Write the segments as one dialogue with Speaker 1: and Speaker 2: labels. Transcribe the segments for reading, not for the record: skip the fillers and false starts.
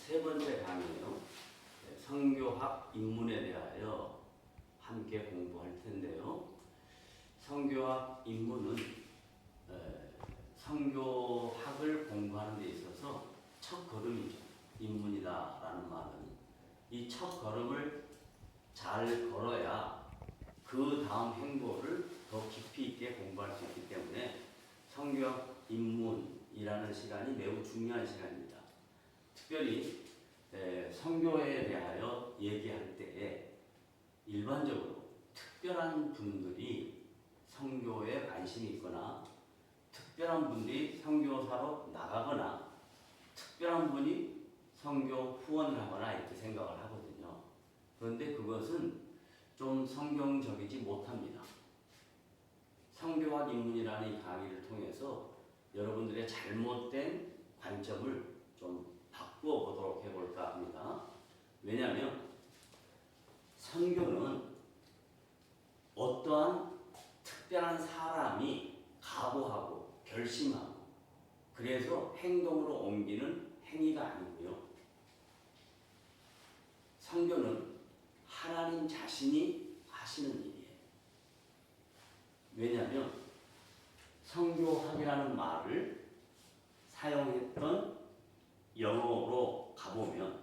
Speaker 1: 세 번째 강의예요. 성교학 입문에 대하여 함께 공부할 텐데요. 성교학 입문은 성교학을 공부하는 데 있어서 첫 걸음이죠. 입문이다라는 말은 이 첫 걸음을 잘 걸어야 그 다음 행보를 더 깊이 있게 공부할 수 있기 때문에 성교학 입문이라는 시간이 매우 중요한 시간입니다. 특별히 성교에 대하여 얘기할 때에 일반적으로 특별한 분들이 성교에 관심이 있거나 특별한 분들이 성교사로 나가거나 특별한 분이 성교 후원을 하거나 이렇게 생각을 하거든요. 그런데 그것은 좀 성경적이지 못합니다. 성교학 입문이라는 이 강의를 통해서 여러분들의 잘못된 관점을 좀 바꾸어 보도록 해볼까 합니다. 왜냐하면 선교는 어떠한 특별한 사람이 각오하고 결심하고 그래서 행동으로 옮기는 행위가 아니고요. 선교는 하나님 자신이 하시는 일이에요. 왜냐하면 선교학이라는 말을 사용했던 영어로 가보면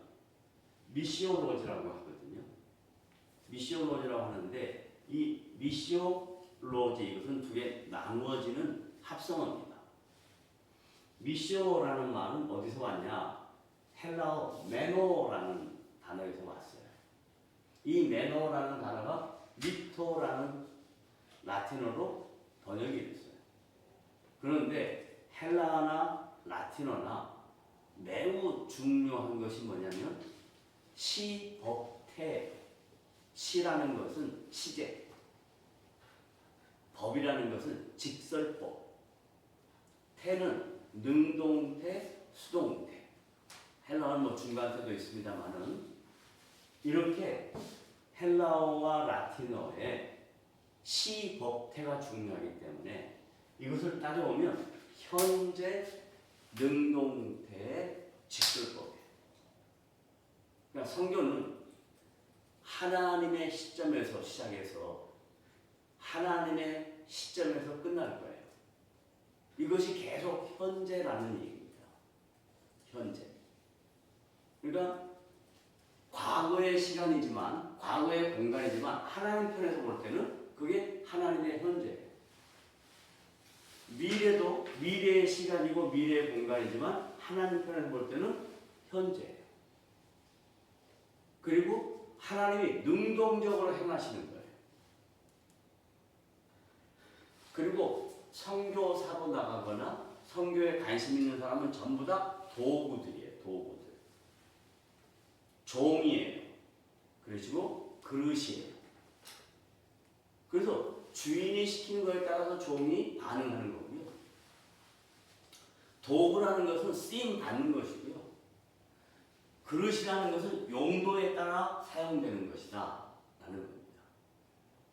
Speaker 1: 미시올로지라고 하거든요. 미시올로지라고 하는데 이 미시올로지 이것은 두 개 나누어지는 합성어입니다. 미시오라는 말은 어디서 왔냐? 헬라어 메노라는 단어에서 왔어요. 이 메노라는 단어가 미토라는 라틴어로 번역이 됐어요. 그런데 헬라어나 라틴어나 매우 중요한 것이 뭐냐면 시, 법, 태. 시라는 것은 시제, 법이라는 것은 직설법, 태는 능동태, 수동태. 헬라어는 뭐 중간태도 있습니다만은 이렇게 헬라어와 라틴어에 시, 법, 태가 중요하기 때문에 이것을 따져보면 현재 능동태의 직설법이에요. 그러니까 성교는 하나님의 시점에서 시작해서 하나님의 시점에서 끝날 거예요. 이것이 계속 현재라는 얘기입니다. 현재. 그러니까 과거의 시간이지만 과거의 공간이지만 하나님 편에서 볼 때는 그게 하나님의 현재예요. 미래도 미래의 시간이고 미래의 공간이지만 하나님 편에서 볼 때는 현재예요. 그리고 하나님이 능동적으로 행하시는 거예요. 그리고 선교사로 나가거나 선교에 관심 있는 사람은 전부 다 도구들이에요. 도구들. 종이에요. 그리고 그릇이에요. 그래서 주인이 시키는 것에 따라서 종이 반응하는 거고요. 도구라는 것은 쓰임 받는 것이고요. 그릇이라는 것은 용도에 따라 사용되는 것이다 라는 겁니다.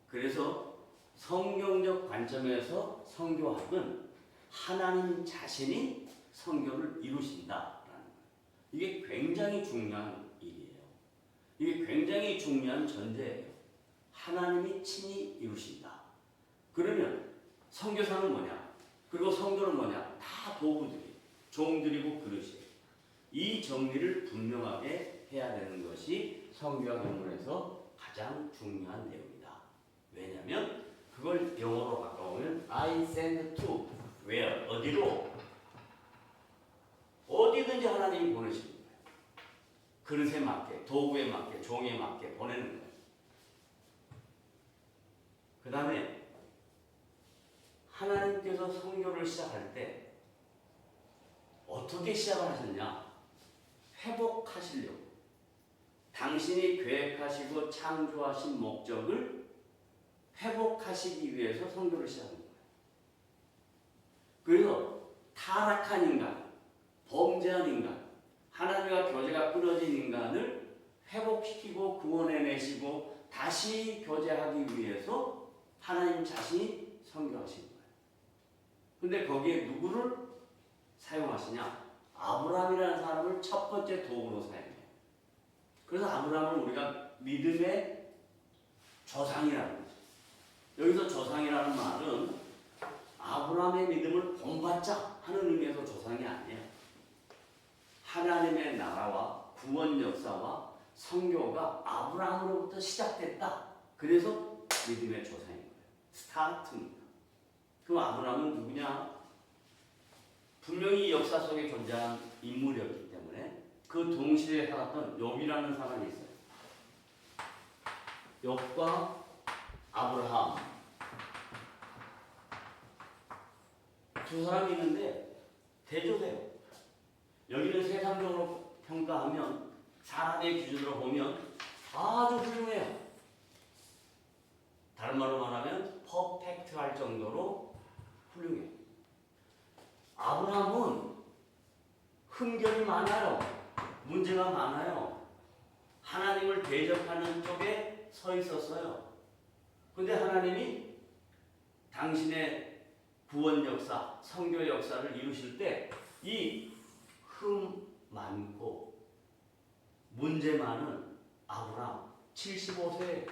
Speaker 1: 그래서 성경적 관점에서 선교학은 하나님 자신이 선교를 이루신다라는 거예요. 이게 굉장히 중요한 일이에요. 이게 굉장히 중요한 전제예요. 하나님이 친히 이루신다. 그러면 선교사는 뭐냐? 그리고 선교는 뭐냐? 다 도구들이, 종들이고 그릇이에요. 이 정리를 분명하게 해야 되는 것이 성교학 입문에서 가장 중요한 내용이다. 왜냐하면 그걸 영어로 바꿔보면 I send to where? 어디로? 어디든지 하나님이 보내시는 거예요. 그릇에 맞게, 도구에 맞게, 종에 맞게 보내는 거예요. 그 다음에 하나님께서 선교를 시작할 때 어떻게 시작을 하셨냐? 회복하시려고. 당신이 계획하시고 창조하신 목적을 회복하시기 위해서 선교를 시작한 거예요. 그래서 타락한 인간, 범죄한 인간, 하나님과 교제가 끊어진 인간을 회복시키고 구원해내시고 다시 교제하기 위해서 하나님 자신이 선교하신 거예요. 근데 거기에 누구를 사용하시냐? 아브라함이라는 사람을 첫 번째 도구로 사용해요. 그래서 아브라함을 우리가 믿음의 조상이라는 거죠. 여기서 조상이라는 말은 아브라함의 믿음을 본받자 하는 의미에서 조상이 아니에요. 하나님의 나라와 구원 역사와 선교가 아브라함으로부터 시작됐다. 그래서 믿음의 조상인 거예요. 스타트입니다. 그럼 아브라함은 누구냐? 분명히 역사 속에 존재한 인물이었기 때문에 그 동시대에 살았던 욥이라는 사람이 있어요. 욥과 아브라함 두 사람이 있는데 대조돼요. 여기는 세상적으로 평가하면 사람의 기준으로 보면 아주 훌륭해요. 다른 말로 말하면 퍼펙트할 정도로 훌륭해요. 아브라함은 흠결이 많아요. 문제가 많아요. 하나님을 대적하는 쪽에 서 있었어요. 그런데 하나님이 당신의 구원 역사, 선교 역사를 이루실 때 이 흠 많고 문제 많은 아브라함 75세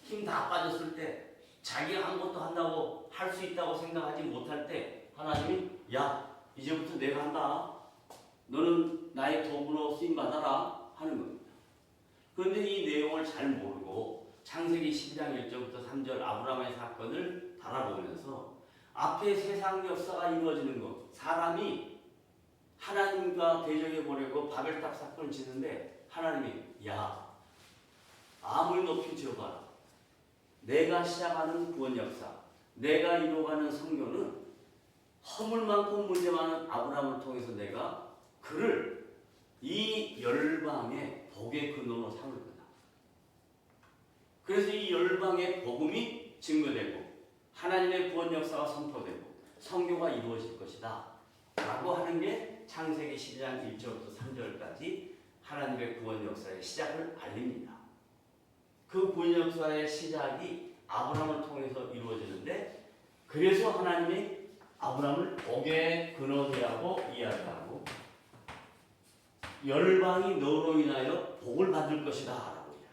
Speaker 1: 힘 다 빠졌을 때 자기가 한 것도 한다고 할 수 있다고 생각하지 못할 때 하나님이 야 이제부터 내가 한다. 너는 나의 도구로 쓰임 받아라 하는 겁니다. 그런데 이 내용을 잘 모르고 창세기 12장 1절부터 3절 아브라함의 사건을 바라보면서 앞에 세상 역사가 이루어지는 것, 사람이 하나님과 대적해 보려고 바벨탑 사건을 짓는데 하나님이 야 암을 높이 지어봐라. 내가 시작하는 구원 역사, 내가 이루어가는 선교는 허물 많고 문제 많은 아브라함을 통해서 내가 그를 이 열방의 복의 근원으로 삼을 거다. 그래서 이 열방의 복음이 증거되고 하나님의 구원 역사가 선포되고 선교가 이루어질 것이다 라고 하는 게 창세기 12장 1절부터 3절까지 하나님의 구원 역사의 시작을 알립니다. 그 구원 역사의 시작이 아브라함을 통해서 이루어지는데 그래서 하나님이 아브라함을 복의 근원이라고 이야기하고 열방이 너로 인하여 복을 받을 것이다 라고 이야기해요.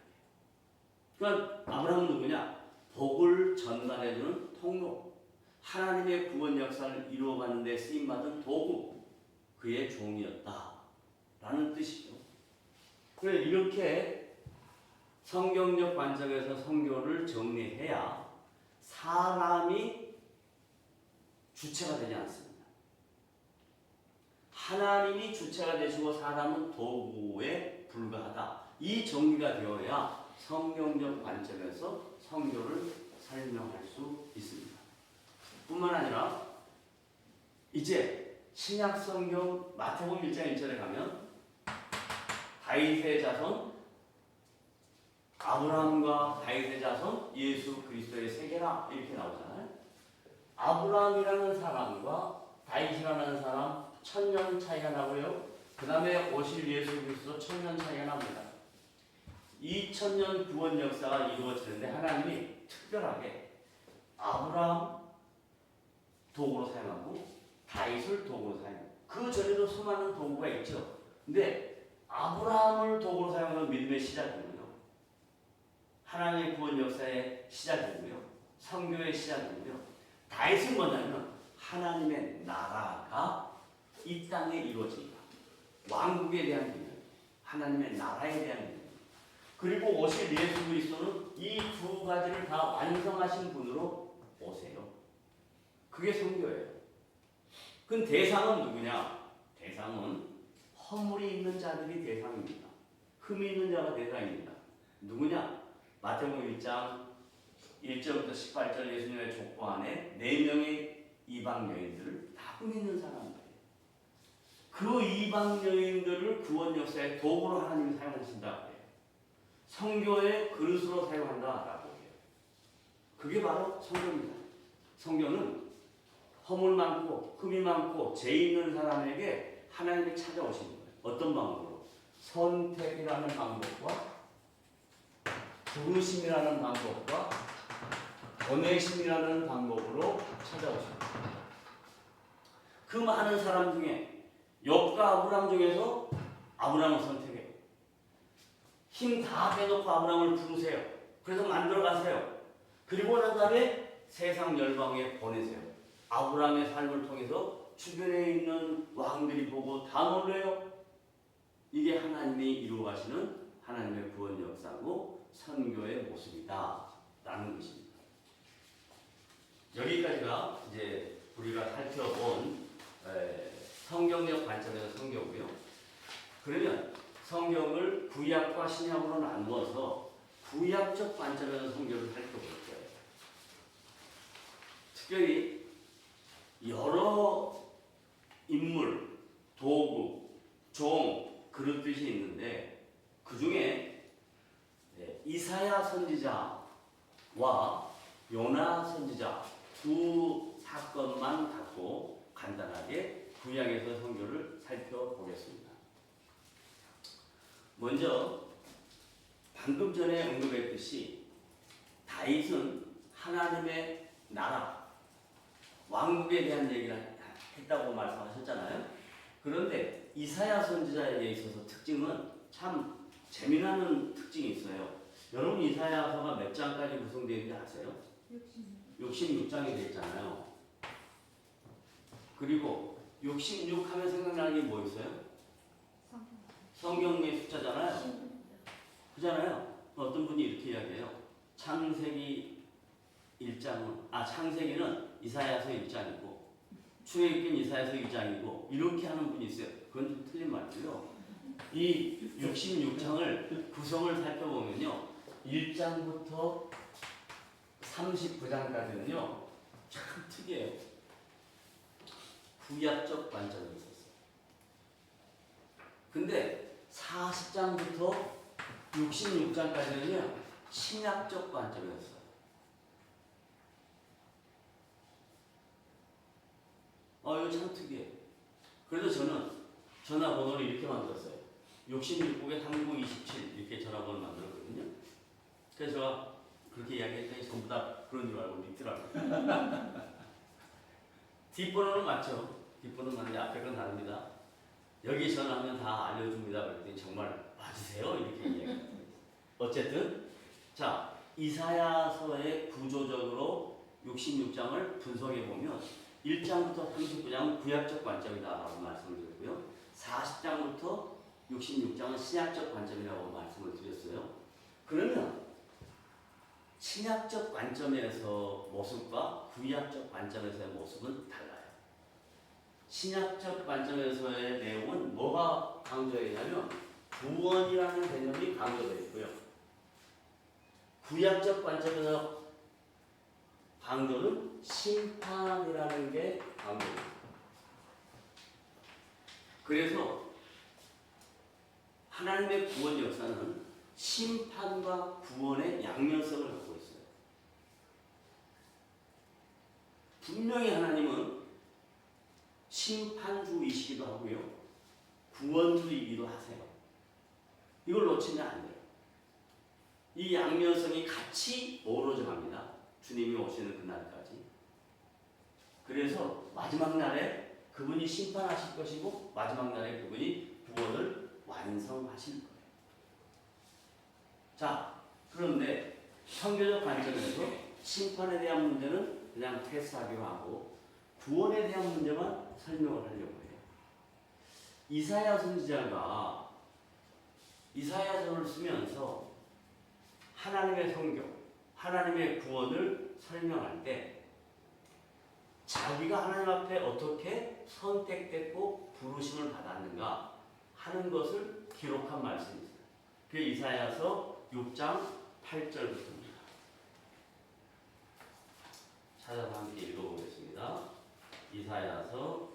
Speaker 1: 그러니까 아브라함은 누구냐? 복을 전달해주는 통로, 하나님의 구원 역사를 이루어가는 데 쓰임받은 도구, 그의 종이었다 라는 뜻이죠. 그래서 이렇게 성경적 관점에서 선교를 정리해야 사람이 주체가 되지 않습니다. 하나님이 주체가 되시고 사람은 도구에 불과하다. 이 정리가 되어야 성경적 관점에서 선교를 설명할 수 있습니다. 뿐만 아니라 이제 신약 성경 마태복음 1장 1절에 가면 다윗의 자손 아브라함과 다윗의 자손 예수 그리스도의 세계라 이렇게 나오잖아요. 아브라함이라는 사람과 다윗이라는 사람 1000년 차이가 나고요. 그 다음에 오실 예수 그리스도 1000년 차이가 납니다. 2000년 구원 역사가 이루어지는데 하나님이 특별하게 아브라함 도구로 사용하고 다윗을 도구로 사용하고 그 전에도 수많은 도구가 있죠. 근데 아브라함을 도구로 사용하는 믿음의 시작이고요. 하나님의 구원 역사의 시작이고요. 선교의 시작이고요. 다윗은 뭐냐면 하나님의 나라가 이 땅에 이루어집니다. 왕국에 대한 기능, 하나님의 나라에 대한 기능. 그리고 오실 예수 그리스도는 이 두 가지를 다 완성하신 분으로 오세요. 그게 선교예요. 그 대상은 누구냐? 대상은 허물이 있는 자들이 대상입니다. 흠이 있는 자가 대상입니다. 누구냐? 마태복음 1장 1절부터 18절 예수님의 족보 안에 4명의 이방 여인들을 다 흠 있는 사람들이에요. 그 이방 여인들을 구원 역사의 도구로 하나님이 사용하신다고 해요. 성교의 그릇으로 사용한다라고 해요. 그게 바로 성교입니다. 성교는 허물 많고 흠이 많고 죄 있는 사람에게 하나님이 찾아오시는 거예요. 어떤 방법으로? 선택이라는 방법과 부르심이라는 방법과 보내심이라는 방법으로 찾아오십니다. 그 많은 사람 중에 욥과 아브람 중에서 아브람을 선택해요. 힘 다 빼놓고 아브람을 부르세요. 그래서 만들어 가세요. 그리고 난 다음에 세상 열방에 보내세요. 아브람의 삶을 통해서 주변에 있는 왕들이 보고 다 놀래요. 이게 하나님이 이루어 가시는 하나님의 구원 역사고 선교의 모습이다 라는 것입니다. 여기까지가 이제 우리가 살펴본 성경적 관점에서 성경이고요. 그러면 성경을 구약과 신약으로 나누어서 구약적 관점에서 성경을 살펴볼 거예요. 특별히 여러 인물, 도구, 종, 그런 뜻이 있는데 그 중에 이사야 선지자와 요나 선지자 두 사건만 갖고 간단하게 구약에서 성경을 살펴보겠습니다. 먼저 방금 전에 언급했듯이 다윗은 하나님의 나라, 왕국에 대한 얘기를 했다고 말씀하셨잖아요. 그런데 이사야 선지자에 있어서 특징은 참 재미나는 특징이 있어요. 여러분 이사야서가 몇 장까지 구성되어 있는지 아세요? 66장이 되어 있잖아요. 그리고 66 하면 생각나는 게 뭐 있어요? 성경의 숫자잖아요. 그잖아요. 어떤 분이 이렇게 이야기해요. 창세기 1장은 창세기는 이사야서 1장이고 출애굽기는 이사야서 1장이고 이렇게 하는 분이 있어요. 그건 좀 틀린 말이고요. 이 66장을 구성을 살펴보면요. 1장부터 39장까지는요. 참 특이해요. 구약적 관점이 있었어요. 근데 40장부터 66장까지는요. 신약적 관점이었어요. 이거 참 특이해요. 그래서 저는 전화번호를 이렇게 만들었어요. 66국에 3927 이렇게 전화번호를 만들었거든요. 그래서 제가 그렇게 이야기했더니 전부 다 그런 줄 알고 믿더라고요. 뒷번호는 맞죠. 뒷번호는 맞는데 앞에 건 다릅니다. 여기 전화하면 다 알려줍니다. 그랬더니 정말 맞으세요? 이렇게 이야기했어요. 어쨌든 자 이사야서의 구조적으로 66장을 분석해 보면 1장부터 39장은 구약적 관점이다라고 말씀을 드렸고요. 40장부터 66장은 신약적 관점이라고 말씀을 드렸어요. 그러면 신약적 관점에서 모습과 구약적 관점에서의 모습은 달라요. 신약적 관점에서의 내용은 뭐가 강조되냐면 구원이라는 개념이 강조되어 있고요. 구약적 관점에서 강조는 심판이라는 게 강조됩니다. 그래서 하나님의 구원 역사는 심판과 구원의 양면성을 갖고 있어요. 분명히 하나님은 심판주이시기도 하고요. 구원주이기도 하세요. 이걸 놓치면 안 돼요. 이 양면성이 같이 어우러져 갑니다. 주님이 오시는 그날까지. 그래서 마지막 날에 그분이 심판하실 것이고 마지막 날에 그분이 구원을 완성하실 거예요. 자, 그런데 선교적 관점에서 심판에 대한 문제는 그냥 패스하기로 하고 구원에 대한 문제만 설명을 하려고 해요. 이사야 선지자가 이사야서를 쓰면서 하나님의 성경, 하나님의 구원을 설명할 때 자기가 하나님 앞에 어떻게 선택됐고 부르심을 받았는가 하는 것을 기록한 말씀이 있어요. 그게 이사야서 6장 8절부터입니다. 찾아서 함께 읽어보겠습니다. 이사야서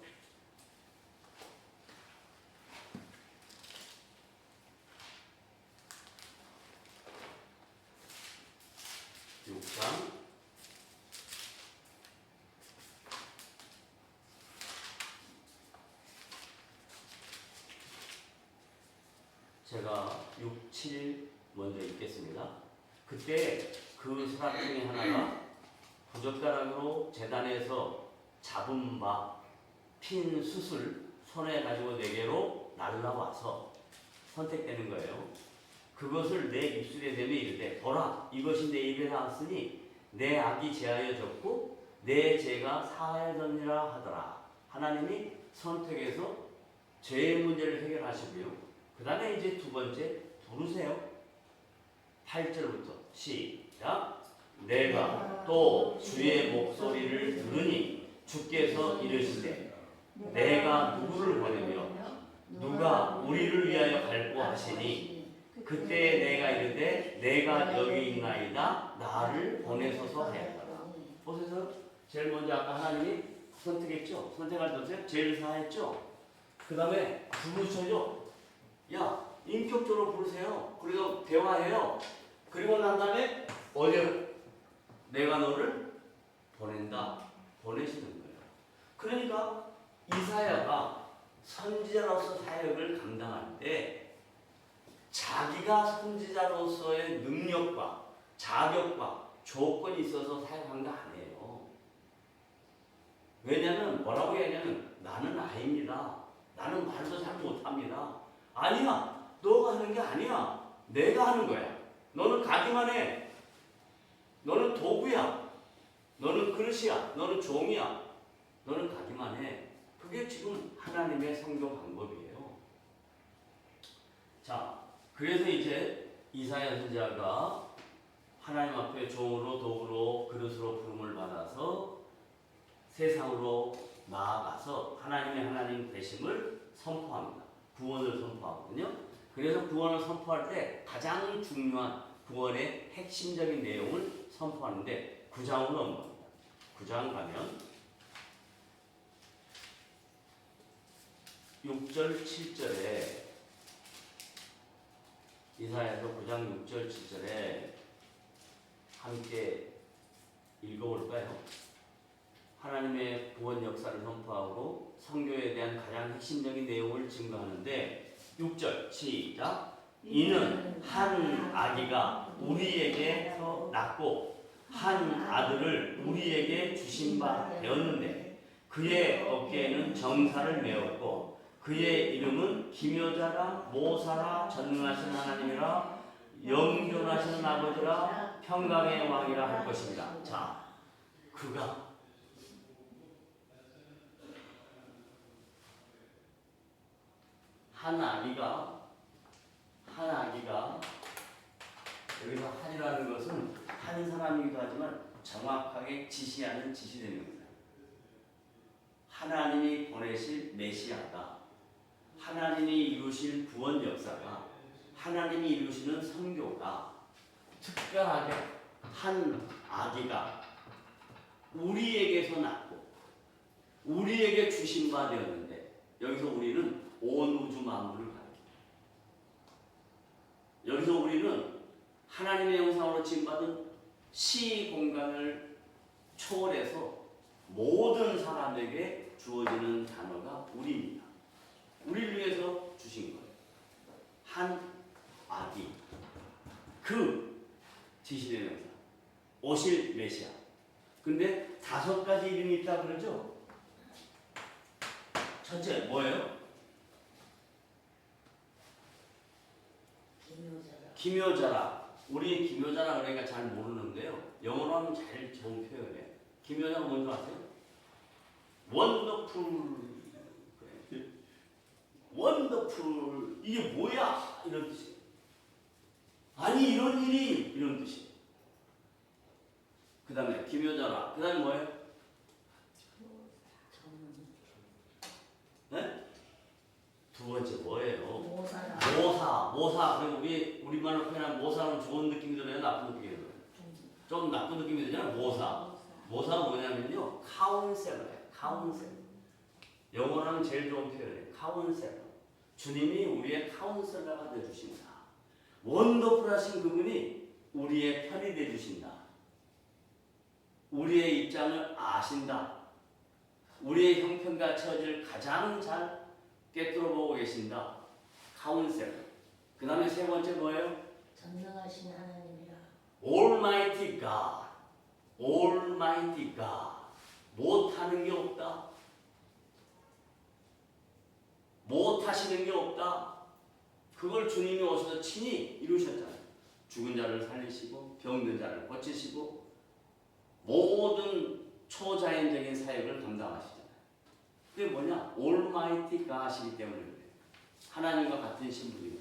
Speaker 1: 6장 6, 7 먼저 읽겠습니다. 그때 그 서랍 중에 하나가 부젓가락으로 제단에서 잡은 바 핀 숯을 손에 가지고 내게로 날라와서 선택되는 거예요. 그것을 내 입술에 대며 이르되 보라 이것이 내 입에 나왔으니 내 악이 제하여졌고 내 죄가 사하여졌니라 하더라. 하나님이 선택해서 죄의 문제를 해결하시고요. 그 다음에 이제 두 번째 부르세요. 8절부터 시작. 내가 또 주의 목소리를 들으니 주께서 이르시되 내가 누구를 보내며 누가 우리를 위하여 갈고 하시니 그때 내가 이르되 내가 여기 있나이다 나를 보내소서 하였더라. 보세요. 제일 먼저 아까 하나님이 선택했죠. 선택할 때 죄를 사했죠. 그 다음에 부르셔요. 야 인격적으로 부르세요. 그리고 대화해요. 그리고 난 다음에 어제 내가 너를 보낸다. 보내시는 거예요. 그러니까 이사야가 선지자로서 사역을 감당할 때 자기가 선지자로서의 능력과 자격과 조건이 있어서 사역한 거 아니에요. 왜냐하면 뭐라고 얘기하냐면 나는 아입니다. 나는 말도 잘 못합니다. 아니야. 너가 하는 게 아니야. 내가 하는 거야. 너는 가기만 해. 너는 도구야. 너는 그릇이야. 너는 종이야. 너는 가기만 해. 그게 지금 하나님의 선교 방법이에요. 자, 그래서 이제 이사야 선지자가 하나님 앞에 종으로 도구로 그릇으로 부름을 받아서 세상으로 나아가서 하나님 되심을 선포합니다. 구원을 선포하거든요. 그래서 구원을 선포할 때 가장 중요한 구원의 핵심적인 내용을 선포하는데 9장으로 넘어갑니다. 9장 가면 6절 7절에 이사야서 9장 6절 7절에 함께 읽어볼까요? 하나님의 구원 역사를 선포하고 선교에 대한 가장 핵심적인 내용을 증거하는데 6절 시작. 이는 한 아기가 우리에게서 낳고 한 아들을 우리에게 주신 바 되었는데 그의 어깨에는 정사를 메었고 그의 이름은 기묘자라 모사라 전능하신 하나님이라 영존하시는 아버지라 평강의 왕이라 할 것입니다. 자, 그가 한 아기가 여기서 한이라는 것은 한 사람이기도 하지만 정확하게 지시하는 지시됩니다. 하나님이 보내실 메시아가 하나님이 이루실 구원 역사가 하나님이 이루시는 선교가 특별하게 한 아기가 우리에게서 낳고 우리에게 주신 바 되었는데 여기서 우리는 온 우주 만물을 가리킵니다. 여기서 우리는 하나님의 형상으로 지음받은 시 공간을 초월해서 모든 사람에게 주어지는 단어가 우리입니다. 우리를 위해서 주신 거예요. 한 아기, 그 지시되는 형상, 오실 메시아. 근데 5가지 이름이 있다 그러죠? 첫째 뭐예요? 기묘자라. 우리 기묘자라 그러니까 잘 모르는데요. 영어로 하면 제일 좋은 표현이에요. 기묘자가 뭔지 아세요? 원더풀. 원더풀. 이게 뭐야? 이런 뜻이에요. 아니 이런 일이 이런 뜻이에요. 그 다음에 기묘자라. 그 다음에 뭐예요? 네? 두 번째 뭐예요? 모사. 그리고 우리말로 표현한 모사는 좋은 느낌이 들어요? 나쁜 느낌이 들어요? 좀 나쁜 느낌이 들잖아요. 모사가 뭐냐면요. 카운셀러예요. 카운셀러. 영어로 하면 제일 좋은 표현이에요. 카운셀러. 주님이 우리의 카운셀러가 되어주신다. 원더풀하신 그분이 우리의 편이 되어주신다. 우리의 입장을 아신다. 우리의 형편과 처지를 가장 잘 꿰뚫어 보고 계신다. 카운셀러. 그 다음에 세 번째 뭐예요?
Speaker 2: 전능하신 하나님이라.
Speaker 1: Almighty God. Almighty God. 못하는 게 없다. 못하시는 게 없다. 그걸 주님이 오셔서 친히 이루셨잖아요. 죽은 자를 살리시고 병든 자를 고치시고 모든 초자연적인 사역을 감당하시잖아요. 그게 뭐냐? 올마이티 가시기 때문에 그래요. 하나님과 같은 신분이에요.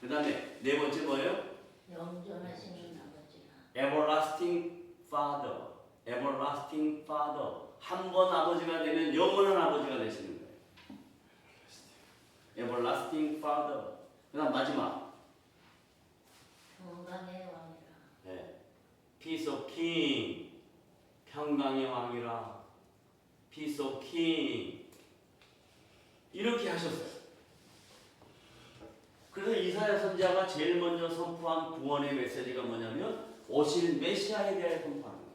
Speaker 1: 그 다음에 네 번째 뭐예요?
Speaker 2: 영존하시는 아버지라.
Speaker 1: Everlasting Father. Everlasting Father. 한 번 아버지가 되면 영원한 아버지가 되시는 거예요. Everlasting Father. 그 다음 마지막.
Speaker 2: 평강의 왕이라.
Speaker 1: 네. Peace of King. 평강의 왕이라. Peace of King. 이렇게 하셨어요. 그래서 이사야 선지자가 제일 먼저 선포한 구원의 메시지가 뭐냐면 오실 메시아에 대해 선포하는 거예요.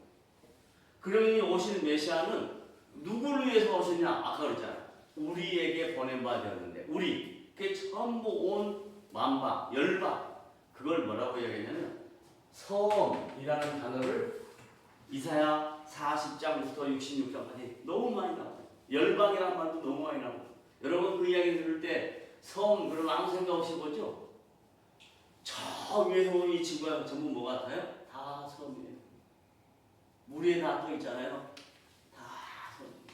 Speaker 1: 그러면 이 오실 메시아는 누구를 위해서 오셨냐? 아까 그랬잖아요. 우리에게 보낸 바 되었는데 우리 그게 전부 온 만방, 열방 그걸 뭐라고 이야기했냐면 섬이라는 단어를 이사야 40장부터 66장까지 너무 많이 나와요. 열방이라는 말도 너무 많이 나와요. 여러분 그 이야기 들을 때 섬 그러면 아무 생각 없이 보죠? 저 위에서 보면 이 지구가 전부 뭐 같아요? 다 섬이에요. 물에 다 떠 있잖아요. 다 섬입니다.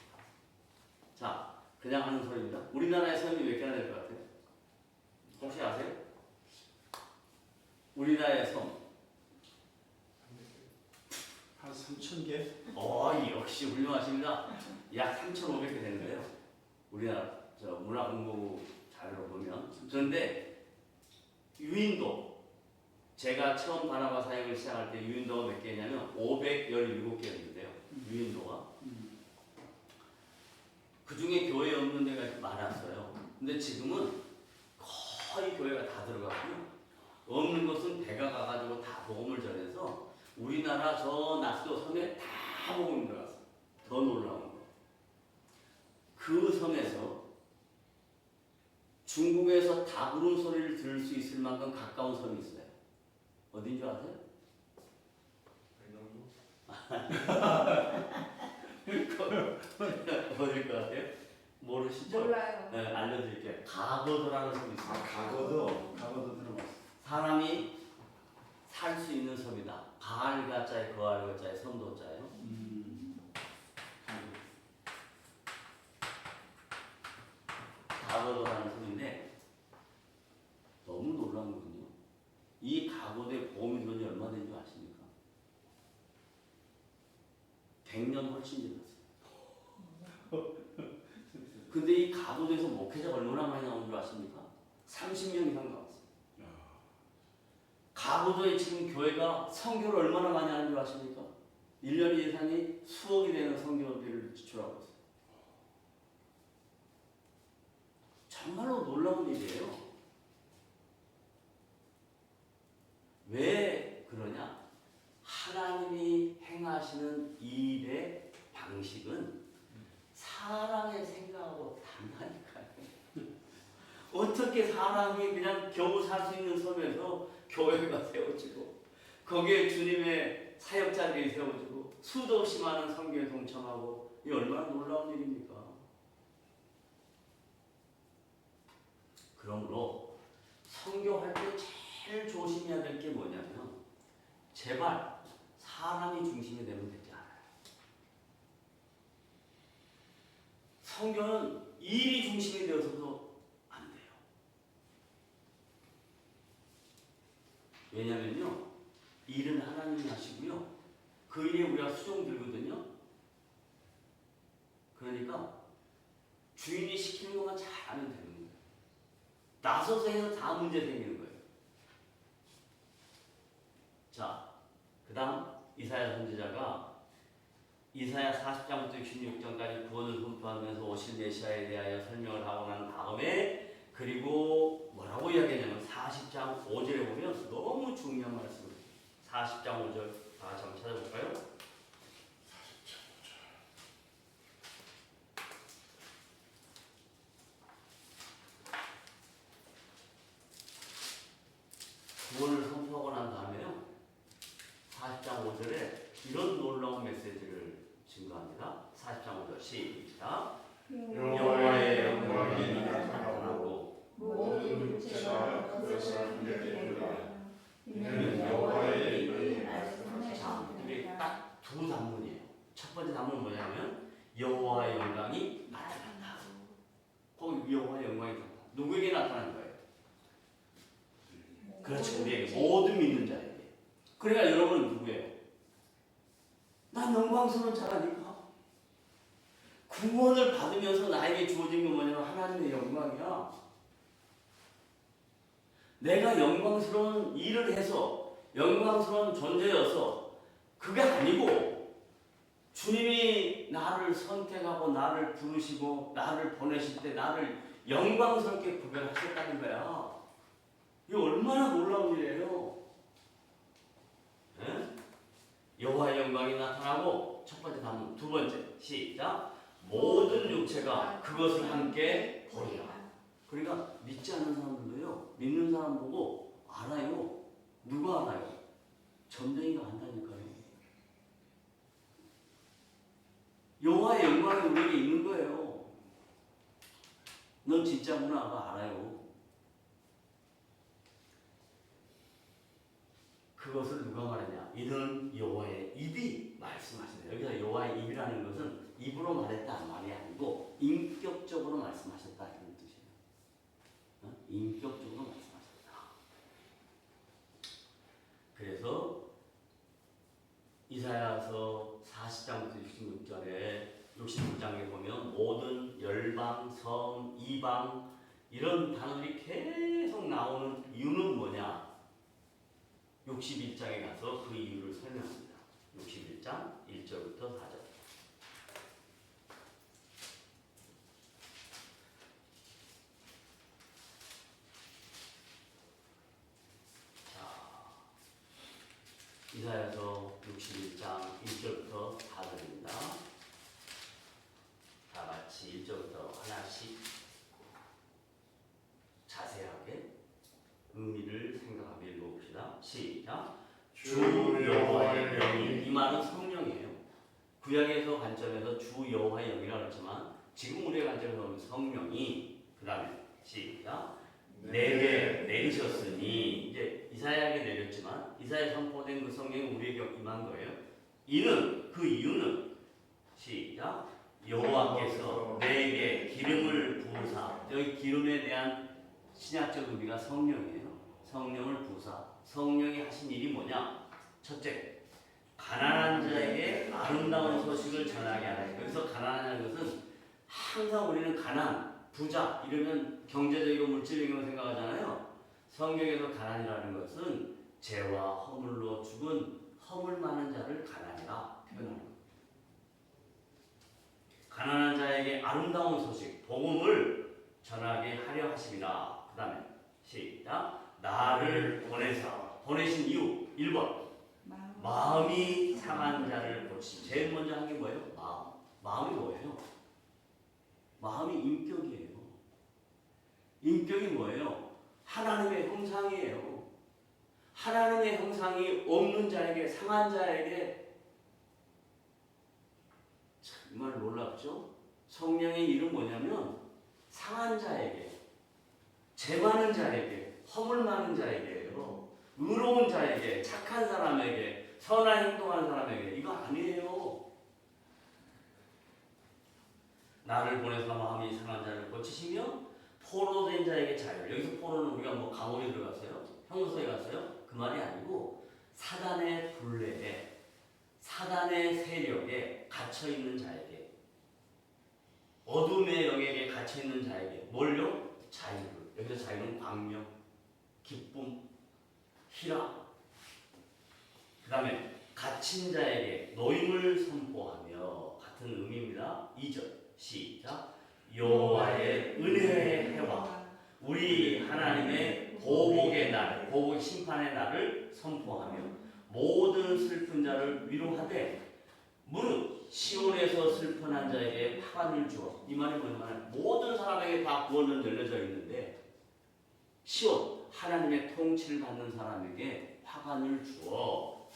Speaker 1: 자, 그냥 하는 소리입니다. 우리나라의 섬이 몇 개나 될 것 같아요? 혹시 아세요? 우리나라의 섬.
Speaker 3: 한 3,000개?
Speaker 1: 역시 훌륭하십니다. 약 3,500개 되는데요. 우리나라 문화공부 자료로 보면. 그런데 유인도 제가 처음 바나바 사역을 시작할 때 유인도가 몇 개냐면 517개였는데요. 유인도가. 그 중에 교회 없는 데가 많았어요. 근데 지금은 거의 교회가 다 들어갔고요. 없는 것은 배가 가가지고 다 복음을 전해서 우리나라 저 낙도 섬에 다 복음이 들어갔어요. 더 놀라운 거. 그 섬에서 중국에서 닭 울음 소리를 들을 수 있을 만큼 가까운 섬이 있어요. 어딘 줄 아세요? 어딜 것 같아요? 모르시죠?
Speaker 4: 몰라요.
Speaker 1: 네, 알려드릴게요. 가거도라는 섬이 있어요.
Speaker 3: 가거도 들어봤어.
Speaker 1: 사람이 살 수 있는 섬이다. 가을가자에 거할가자에 섬도자예요. 가거도라는 섬인데 너무 놀라운 거군요. 이 가거도에 보험이 들어온 지 얼마 된 줄 아십니까? 100년 훨씬 지났어요. 근데 이 가거도에서 목회자가 얼마나 많이 나온 줄 아십니까? 30명 이상 나왔어요. 가거도에 지금 교회가 선교를 얼마나 많이 하는 줄 아십니까? 1년 예산이 수억이 되는 선교비를 지출하고 있어요. 정말로 놀라운 일이에요. 왜 그러냐? 하나님이 행하시는 일의 방식은 사람의 생각하고 다르다니까요. 어떻게 사람이 그냥 겨우 살 수 있는 섬에서 교회가 세워지고 거기에 주님의 사역자들이 세워지고 수도 없이 많은 선교에 동참하고 이 얼마나 놀라운 일입니까? 그러므로 선교할 때 제일 조심해야 될 게 뭐냐면 제발 사람이 중심이 되면 되지 않아요. 선교는 일이 중심이 되어서도 안 돼요. 왜냐면요, 일은 하나님이 하시고요, 그 일에 우리가 수종 들거든요. 그러니까 주인이 시키는 것만 잘하면 되는 거예요. 나서서 해서 다 문제 생기는 거예요. 자, 그 다음 이사야 선지자가 이사야 40장부터 66장까지 구원을 선포하면서 오실 메시아에 대하여 설명을 하고 난 다음에 그리고 뭐라고 이야기하냐면 40장 5절에 보면 너무 중요한 말씀을 40장 5절 다 같이 한번 찾아볼까요? 구원을 선포하고 난 다음에요 40장 5절에 이런 놀라운 메시지를 증거합니다. 40장 5절 시작. 여호와의 영광이 나타나고
Speaker 4: 육체가 그것을 흔들리리라. 이는 여호와의 입의 말씀을
Speaker 1: 자, 이게
Speaker 4: 전하리라.
Speaker 1: 딱 두 단문이에요. 첫 번째 단문은 뭐냐면 여호와의 영광이 나타난다. 거기 여호와의 영광이 나타난다. 누구에게 나타나는 거예요? 그렇죠. 우리에게 모든 믿는 자에게. 그러니까 여러분은 누구예요? 난 영광스러운 자라니까. 구원을 받으면서 나에게 주어진 게 뭐냐면 하나님의 영광이야. 내가 영광스러운 일을 해서 영광스러운 존재여서 그게 아니고 주님이 나를 선택하고 나를 부르시고 나를 보내실 때 나를 영광스럽게 구별하셨다는 거야. 이거 얼마나 놀라운 일이에요. 네? 여호와의 영광이 나타나고 첫 번째 단문, 두 번째 시작. 모든 육체가 그것을 함께 보리라. 그러니까 믿지 않는 사람들도요, 믿는 사람 보고 알아요. 누가 알아요? 점쟁이가 안다니까요. 여호와의 영광이 우리에게 있는 거예요. 넌 진짜구나가 알아요. 그것을 누가 말하냐? 이는 여호와의 입이 말씀하신다. 여기서 여호와의 입이라는 것은 입으로 말했다 말이 아니고 인격적으로 말씀하셨다 이런 뜻이에요. 인격적으로 말씀하셨다. 그래서 이사야서 40장부터 66장에 보면 모든 열방, 성, 이방 이런 단어들이 계속 나오는 이유는 뭐냐? 61장에 가서 그 이유를 설명합니다. 61장 1절부터 4절. 이사야서 61장 1절부터 4절입니다. 다 같이 1절부터 하나씩 자세하게 의미를 생각하며 읽어봅시다. 시작. 주 여호와의 영이, 이 말은 성령이에요. 구약에서 관점에서 주 여호와의 영이라고 했지만 지금 우리의 관점에서 보면 성령이, 그 다음에 시작. 내게 내리셨으니, 이제 이사야에게 내렸지만 이사야에 선포된 그 성령이 우리에게 임한 거예요. 이는, 그 이유는 시작. 여호와께서 내게 기름을 부으사, 여기 기름에 대한 신약적 의미가 성령이에요. 성령을 부으사. 성령이 하신 일이 뭐냐? 첫째, 가난한 자에게 아름다운 소식을 전하게 하라. 여기서 가난한 것은 항상 우리는 가난, 부자 이러면 경제적이고 물질적인 걸 생각하잖아요. 성경에서 가난이라는 것은 죄와 허물로 죽은 허물 많은 자를 가난이라 표현하는 거예요. 가난한 자에게 아름다운 소식, 복음을 전하게 하려 하심이라. 그 다음에 시작. 나를 보내사. 보내신 이유 1번. 마음이 상한 자를 고치심. 제일 먼저 한 게 뭐예요? 마음. 마음이 뭐예요? 마음이 인격이에요. 인격이 뭐예요? 하나님의 형상이에요. 하나님의 형상이 없는 자에게, 상한 자에게, 정말 놀랍죠? 성령의 일은 뭐냐면 상한 자에게, 죄 많은 자에게, 허물 많은 자에게요. 의로운 자에게, 착한 사람에게, 선한 행동하는 사람에게. 이거 아니에요. 나를 보내서 마음이 상한 자를 고치시며 포로된 자에게 자유를. 여기서 포로는 우리가 뭐 감옥에 들어갔어요? 형무소에 갔어요? 그 말이 아니고 사단의 굴레에, 사단의 세력에 갇혀있는 자에게, 어둠의 영역에 갇혀있는 자에게 뭘요? 자유를. 여기서 자유는 광명, 기쁨, 희락. 그 다음에 갇힌 자에게 노임을 선포하며, 같은 의미입니다. 2절 시작. 여호와의 은혜의 해와 우리 하나님의 보복의 날, 보복 심판의 날을 선포하며 모든 슬픈 자를 위로하되 무릇 시온에서 슬픈한 자에게 평안을 주어. 이 말이 뭐냐면 모든 사람에게 다 구원은 열려져 있는데 시온, 하나님의 통치를 받는 사람에게 화관을 주어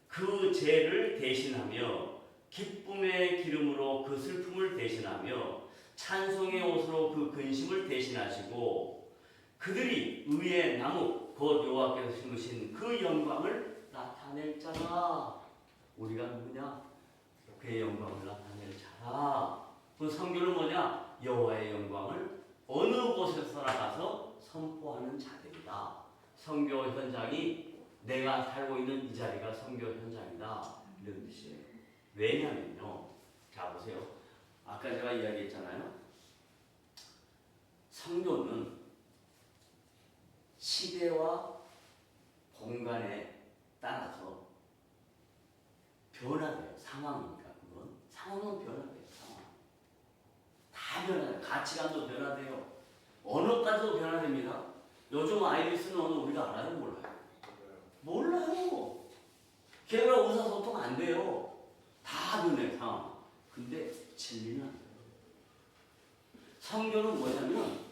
Speaker 1: 그 죄를 대신하며 기쁨의 기름으로 그 슬픔을 대신하며 찬송의 옷으로 그 근심을 대신하시고 그들이 의의 나무 곧 여호와께서 심으신 그 영광을 나타낼 자라. 우리가 누구냐? 그의 영광을 나타낼 자라. 그 성교는 뭐냐? 여호와의 영광을 어느 곳에서나 가서 선포하는 자들이다. 선교 현장이 내가 살고 있는 이 자리가 선교 현장이다. 이런 뜻이에요. 왜냐면요. 자 보세요. 아까 제가 이야기했잖아요. 선교는 시대와 공간에 따라서 변화돼요. 상황이니까 그건. 상황은 변화돼요. 상황. 다 변화돼요. 가치관도 변화돼요. 언어까지도 변화됩니다. 요즘 아이들이 쓰는 언어 우리가 알아요? 몰라요? 몰라요. 걔랑 의사소통 안 돼요. 다 변해 상황. 근데 진리는 안 돼요. 성교는 뭐냐면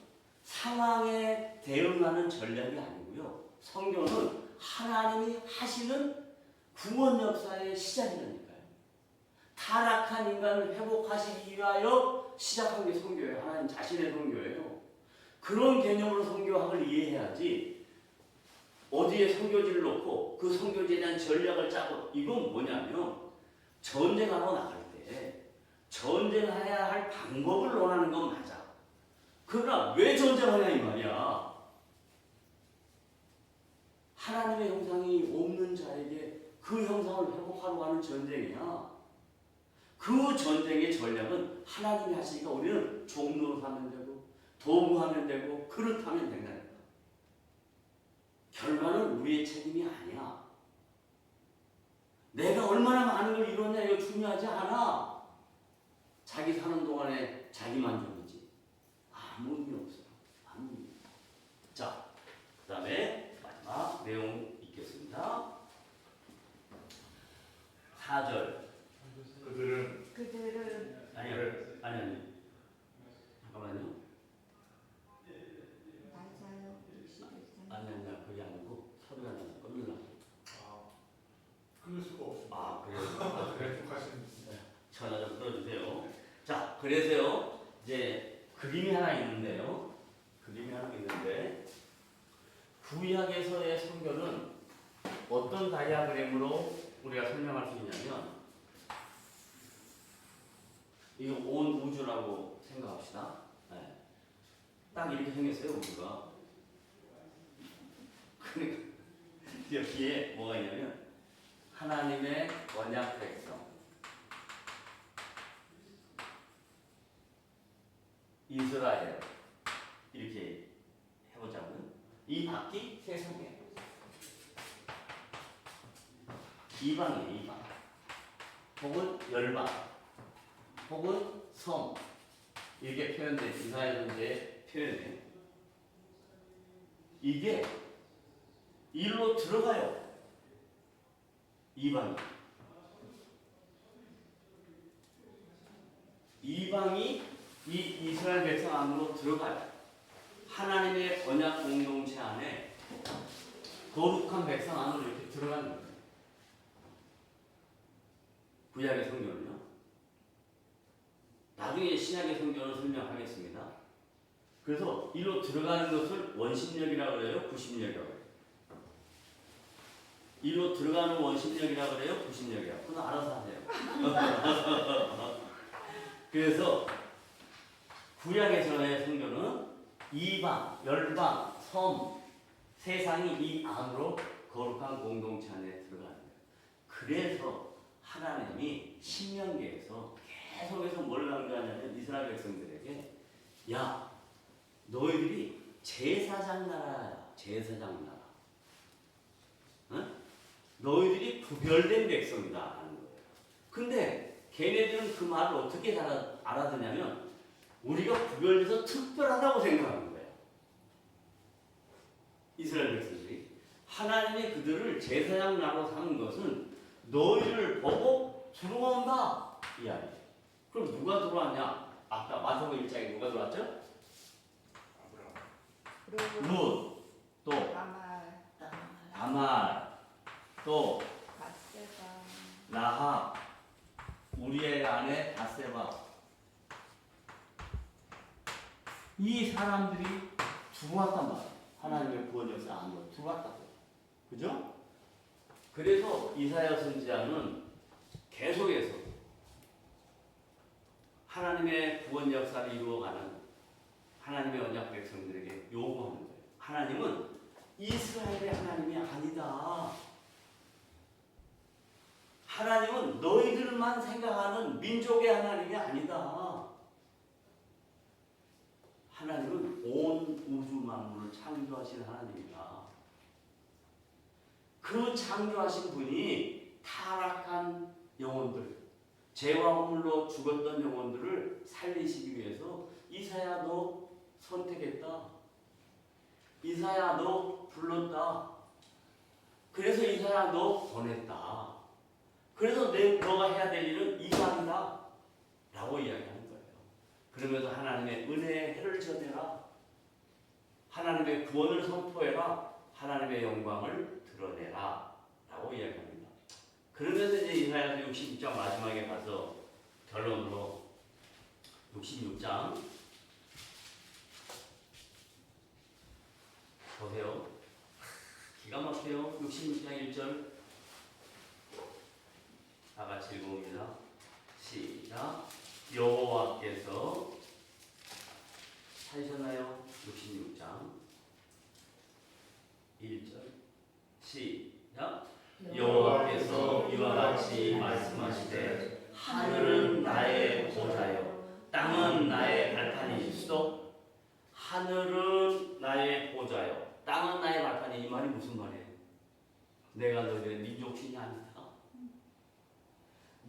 Speaker 1: 상황에 대응하는 전략이 아니고요. 성교는 하나님이 하시는 구원 역사의 시작이라니까요. 타락한 인간을 회복하시기 위하여 시작한 게 성교예요. 하나님 자신의 성교예요. 그런 개념으로 성교학을 이해해야지 어디에 성교지를 놓고 그 성교지에 대한 전략을 짜고 이건 뭐냐면 전쟁하러 나갈 때 전쟁해야 할 방법을 논하는 건 맞아. 그러나 왜 전쟁하냐 이 말이야. 하나님의 형상이 없는 자에게 그 형상을 회복하러 가는 전쟁이야. 그 전쟁의 전략은 하나님이 하시니까 우리는 종로로 하면 되고 도구하면 되고 그렇다면 된다니까. 결과는 우리의 책임이 아니야. 내가 얼마나 많은 걸 이뤘냐 이거 중요하지 않아. 자기 사는 동안에 자기 만족이지. 아무 의미 없어요. 아무 의미. 자, 그 다음에 마지막 내용 읽겠습니다. 4절.
Speaker 4: 그들은
Speaker 1: 아니요. 잠깐만요. 아니야. 그게 아니고 소리가 나서 끊으려고.
Speaker 4: 끊을 수가 없습니다.
Speaker 1: 아, 그래요?
Speaker 4: 계속하시는
Speaker 1: 전화 좀 끌어주세요. 자, 그래서요. 이제 그림이 하나 있는데요. 구약에서의 성교는 어떤 다이아그램으로 우리가 설명할 수 있냐면 이거 온 우주라고 생각합시다. 네. 딱 이렇게 생겼어요, 우주가. 그러니까 여기에 뭐가 있냐면 하나님의 언약 백성, 이스라엘 이렇게 해보자고요. 이 밖이 세상이에요. 이방이에요, 이방. 혹은 열방, 혹은 성 이렇게 표현돼. 이스라엘 문제의 표현이에요. 이게 일로 들어가요. 이방이 이 이스라엘 백성 안으로 들어가요. 하나님의 언약 공동체 안에 거룩한 백성 안으로 이렇게 들어가는 거예요. 구약의 성경은요. 나중에 신약의 성경을 설명하겠습니다. 그래서 이로 들어가는 것을 원심력이라고 그래요, 구심력이라고 그래요. 이로 들어가는 원심력이라고 그래요, 구심력이라고. 그건 알아서 하세요. 그래서 구약에서의 성경은 이방, 열방, 섬, 세상이 이 안으로 거룩한 공동체 안에 들어가는 거예요. 그래서 하나님이 신명기에서 계속해서 뭘 강조하냐면 이스라엘 백성들에게 야, 너희들이 제사장 나라야. 제사장 나라. 응? 너희들이 구별된 백성이다 하는 거예요. 근데 걔네들은 그 말을 어떻게 알아듣냐면 우리가 구별돼서 특별하다고 생각하는 거예요. 이스라엘 백성들이. 하나님이 그들을 제사장 나라로 삼은 것은 너희를 보고 들어온다 이 이야기예요. 그럼 누가 들어왔냐? 아까 마태복음 1장에 누가 들어왔죠? 룻, 또 다말, 또 라합, 우리의 아내 바세바. 이 사람들이 들어왔단 말이에요. 하나님의 구원 역사 안으로 들어왔다고. 그죠? 그래서 이사야 선지자는 계속해서 하나님의 구원 역사를 이루어가는 하나님의 언약 백성들에게 요구하는 거예요. 하나님은 이스라엘의 하나님이 아니다. 하나님은 너희들만 생각하는 민족의 하나님이 아니다. 하나님은 온 우주 만물을 창조하신 하나님이다. 그 창조하신 분이 타락한 영혼들, 죄와 허물로 죽었던 영혼들을 살리시기 위해서 이사야 너 선택했다. 이사야 너 불렀다. 그래서 이사야 너 보냈다. 그래서 너가 해야 될 일은 이방이다 라고 이야기하는 거예요. 그러면서 하나님의 은혜의 해를 전해라. 하나님의 구원을 선포해라. 하나님의 영광을 드러내라 라고 이야기합니다. 그러면서 이제 이사야서 66장 마지막에 가서 결론으로 66장 보세요. 기가 막혀요. 66장 1절 다 같이 읽어봅니다. 시작. 여호와께서 찾으셨나요? 66장 1절 시작. 여호와께서 이와 같이 말씀하시되 하늘은 나의 보좌요 땅은 나의 발판이시소. 하늘은 나의 보좌요 땅은 나의 발판이. 이 말이 무슨 말이에요? 내가 너희의 민족신이 아니다.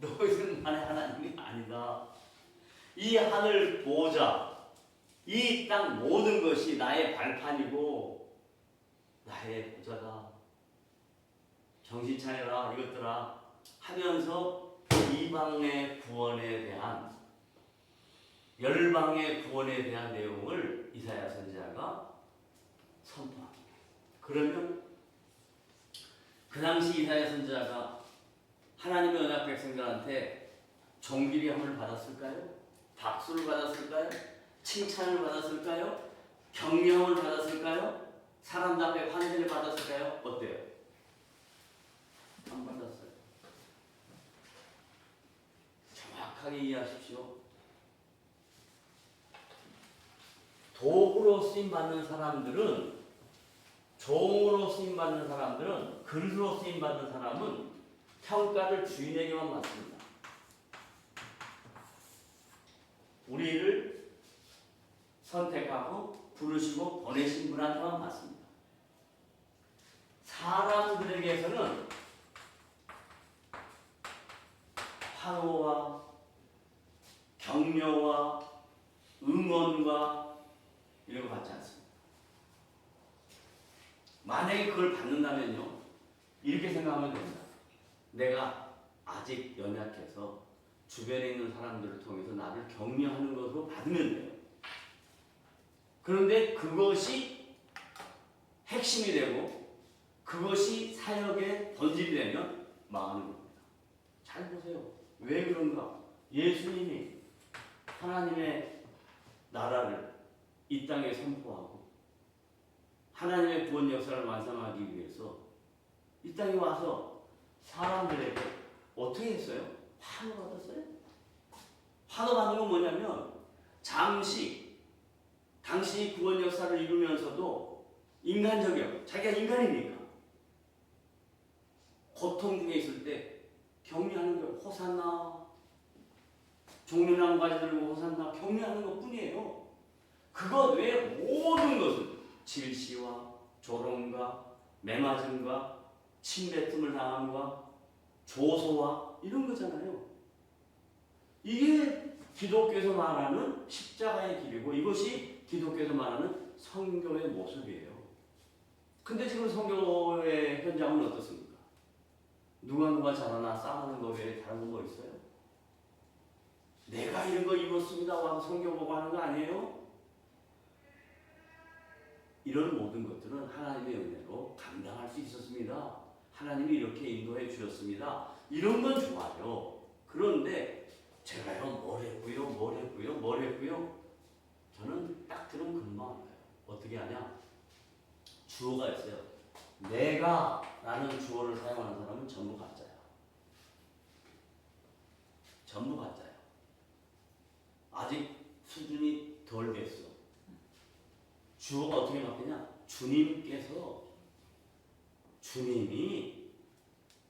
Speaker 1: 너희들만의 하나님이 아니다. 이 하늘 보좌, 이 땅 모든 것이 나의 발판이고 나의 보좌다. 정신 차려라 이것들아 하면서 이방의 구원에 대한, 열방의 구원에 대한 내용을 이사야 선지자가 선포합니다. 그러면 그 당시 이사야 선지자가 하나님의 언약 백성들한테 종기리함을 받았을까요? 박수를 받았을까요? 칭찬을 받았을까요? 격려함을 받았을까요? 사람들 앞에 환대를 받았을까요? 어때요? 안 받았어요. 정확하게 이해하십시오. 도구로 쓰임받는 사람들은, 종으로 쓰임받는 사람들은, 글로 쓰임받는 사람은 평가를 주인에게만 받습니다. 우리를 선택하고 부르시고 보내신 분한테만 받습니다. 사람들에게서는 환호와 격려와 응원과 이런 거 받지 않습니다. 만약에 그걸 받는다면요, 이렇게 생각하면 됩니다. 내가 아직 연약해서 주변에 있는 사람들을 통해서 나를 격려하는 것으로 받으면 돼요. 그런데 그것이 핵심이 되고 그것이 사역의 본질이 되면 망하는 겁니다. 잘 보세요. 왜 그런가? 예수님이 하나님의 나라를 이 땅에 선포하고 하나님의 구원 역사를 완성하기 위해서 이 땅에 와서 사람들에게 어떻게 했어요? 환호 받았어요? 환호 받는 건 뭐냐면 잠시 당신이 구원 역사를 이루면서도 인간적이요. 자기가 인간이니까 고통 중에 있을 때 격려하는 거, 호산나, 종려나무 가지 들고 호산나 격려하는 것 뿐이에요. 그것 외에 모든 것은 질시와 조롱과 매맞음과 침뱉음을 당함과 조소와 이런 거잖아요. 이게 기독교에서 말하는 십자가의 길이고 이것이 기독교에서 말하는 성교의 모습이에요. 근데 지금 성교의 현장은 어떻습니까? 누가 잘하나 싸우는 거 외에 다른 건 뭐 있어요? 내가 이런 거 입었습니다 와서 성교 보고 하는 거 아니에요? 이런 모든 것들은 하나님의 은혜로 감당할 수 있었습니다. 하나님이 이렇게 인도해 주셨습니다. 이런 건 좋아요. 그런데 제가요 뭘 했고요. 저는 딱 들으면 금방 알아요. 어떻게 하냐? 주어가 있어요. 내가 라는 주어를 사용하는 사람은 전부 가짜야. 전부 가짜야. 아직 수준이 덜 됐어. 주어가 어떻게 바뀌냐? 주님이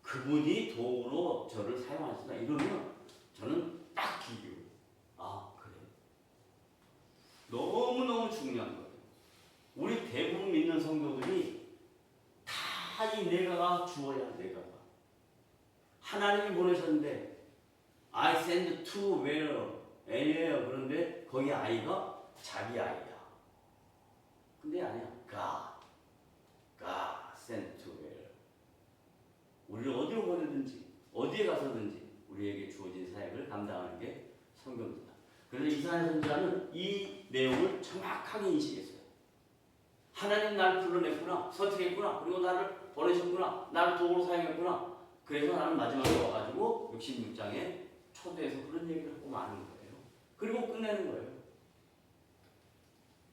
Speaker 1: 그분이 도구로 저를 사용하신다. 이러면 저는 딱 기교. 아, 그래. 너무너무 중요한 거예요. 우리 대부분 믿는 성도들이 다 이 내가가 주어야, 내가가. 하나님이 보내셨는데, I send to where, anywhere. 그런데 거기 I가 자기 아이야. 근데 아니야. God sent to where. 우리를 어디로 보내든지, 어디에 가서든지 우리에게 주어진 사역을 감당하는 게 성경입니다. 그래서 이사야 선지자는 이 내용을 정확하게 인식했어요. 하나님 나를 불러냈구나, 선택했구나, 그리고 나를 보내셨구나, 나를 도구로 사용했구나. 그래서 나는 마지막에 와가지고 66장에 초대해서 그런 얘기를 하고 마는 거예요. 그리고 끝내는 거예요.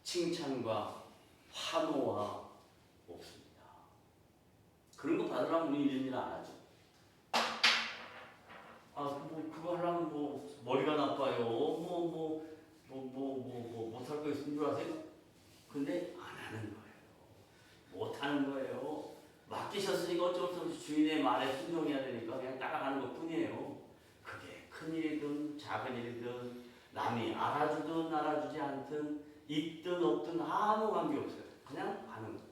Speaker 1: 칭찬과 환호와 없습니다. 그런 거 받으려면 우리 이런 일 안 하죠. 아, 뭐 그거 하려면 뭐 머리가 나빠요. 못할 거 있는 줄 아세요? 근데 안 하는 거예요. 못 하는 거예요. 맡기셨으니까 어쩔 수 없이 주인의 말에 순종해야 되니까 그냥 따라가는 것 뿐이에요. 그게 큰 일이든 작은 일이든 남이 알아주든 알아주지 않든 있든 없든 아무 관계없어요. 그냥 하는 거예요.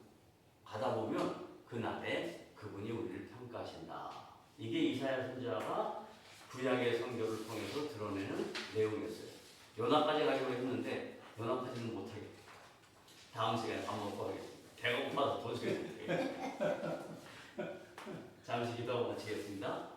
Speaker 1: 가다 보면 그날에 그분이 우리를 평가하신다. 이게 이사야 선지자가 구약의 성경을 통해서 드러내는 내용이었어요. 요나까지 가려고 했는데 요나까지는 못하겠다. 다음 시간에 밥 먹고 하겠습니다. 배가 고파서 더 주겠는데. 잠시 기도하고 마치겠습니다.